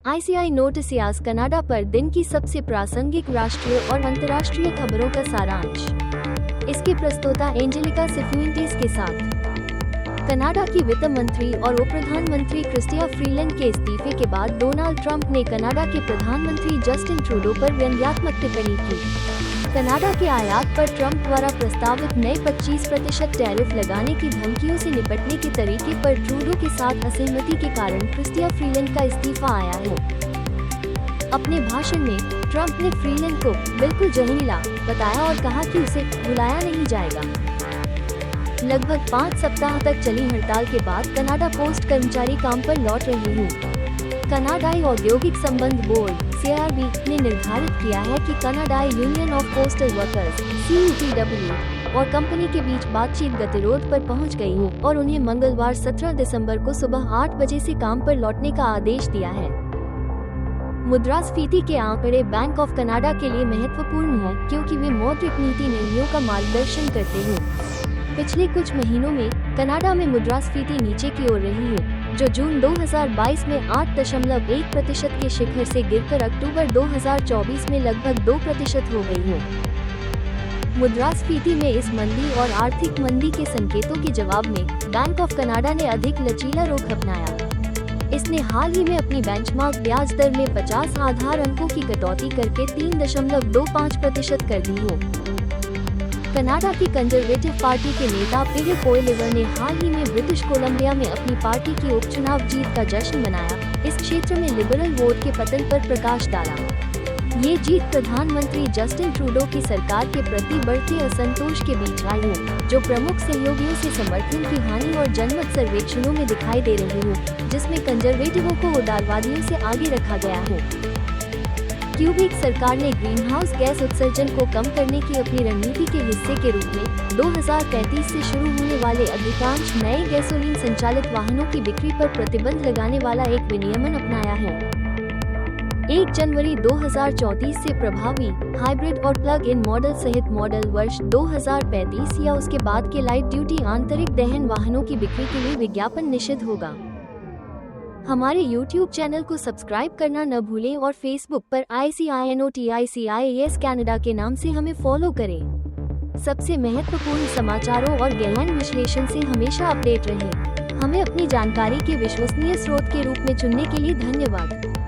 ICI नोटिसियाज Canada पर दिन की सबसे प्रासंगिक राष्ट्रीय और अंतर्राष्ट्रीय खबरों का सारांश। इसकी प्रस्तुता एंजेलिका सिफुएंटेस के साथ। कनाडा की वित्त मंत्री और उप प्रधानमंत्री क्रिस्टिया फ्रीलैंड के इस्तीफे के बाद डोनाल्ड ट्रंप ने कनाडा के प्रधानमंत्री जस्टिन ट्रूडो पर व्यंग्यात्मक टिप्पणी की। कनाडा के आयात पर ट्रंप द्वारा प्रस्तावित नए 25% टैरिफ लगाने की धमकियों से निपटने के तरीके पर ट्रूडो के साथ असहमति के कारण क्रिस्टिया फ्रीलैंड का इस्तीफा आया है। अपने भाषण में ट्रंप ने फ्रीलैंड को बिल्कुल जहरीला बताया और कहा कि उसे बुलाया नहीं जाएगा। लगभग 5 सप्ताह तक चली हड़ताल के बाद कनाडा पोस्ट कर्मचारी काम पर लौट रहे हैं। कनाडाई औद्योगिक संबंध बोर्ड CRB ने निर्धारित किया है कि कनाडाई union of postal workers CUPW और कंपनी के बीच बातचीत गतिरोध पर पहुंच गई है और उन्हें मंगलवार 17 दिसंबर को सुबह 8 बजे से काम पर लौटने का आदेश दिया है। मुद्रास्फीति के आंकड़े बैंक ऑफ कनाडा के लिए महत्वपूर्ण है क्योंकि वे मौद्रिक नीति निर्णयों का मार्गदर्शन करते हैं। पिछले कुछ महीनों में कनाडा में मुद्रास्फीति नीचे की ओर रही है, जो जून 2022 में 8.1% के शिखर से गिरकर अक्टूबर 2024 में लगभग 2% हो गई है। मुद्रास्फीति में इस मंदी और आर्थिक मंदी के संकेतों के जवाब में बैंक ऑफ कनाडा ने अधिक लचीला रुख अपनाया। इसने हाल ही में अपनी बेंचमार्क ब्याज दर में 50 आधार अंकों की कटौती करके 3.25% कर दी है। कनाडा की कंजर्वेटिव पार्टी के नेता फिलिप ओलिवर ने हाल ही में ब्रिटिश कोलंबिया में अपनी पार्टी की उपचुनाव जीत का जश्न मनाया। इस क्षेत्र में लिबरल वोट के पतन पर प्रकाश डाला। ये जीत प्रधानमंत्री जस्टिन ट्रूडो की सरकार के प्रति बढ़ते असंतोष के बीच आई है, जो प्रमुख सहयोगियों से समर्थन की हानि और जनमत सर्वेक्षणों में दिखाई दे रही है, जिसमें कंजर्वेटिवों को उदारवादियों से आगे रखा गया है। क्यूबेक सरकार ने ग्रीनहाउस गैस उत्सर्जन को कम करने की अपनी रणनीति के हिस्से के रूप में 2035 से शुरू होने वाले अधिकांश नए गैसोलीन संचालित वाहनों की बिक्री पर प्रतिबंध लगाने वाला एक विनियमन अपनाया है। 1 जनवरी 2034 से प्रभावी हाइब्रिड और प्लग इन मॉडल सहित मॉडल वर्ष 2035 या उसके बाद के लाइट ड्यूटी आंतरिक दहन वाहनों की बिक्री के लिए विज्ञापन निषिद्ध होगा। हमारे YouTube चैनल को सब्सक्राइब करना न भूलें और Facebook पर ICI कनाडा के नाम से हमें फॉलो करें। सबसे महत्वपूर्ण समाचारों और गहन विश्लेषण से हमेशा अपडेट रहें। हमें अपनी जानकारी के विश्वसनीय स्रोत के रूप में चुनने के लिए धन्यवाद।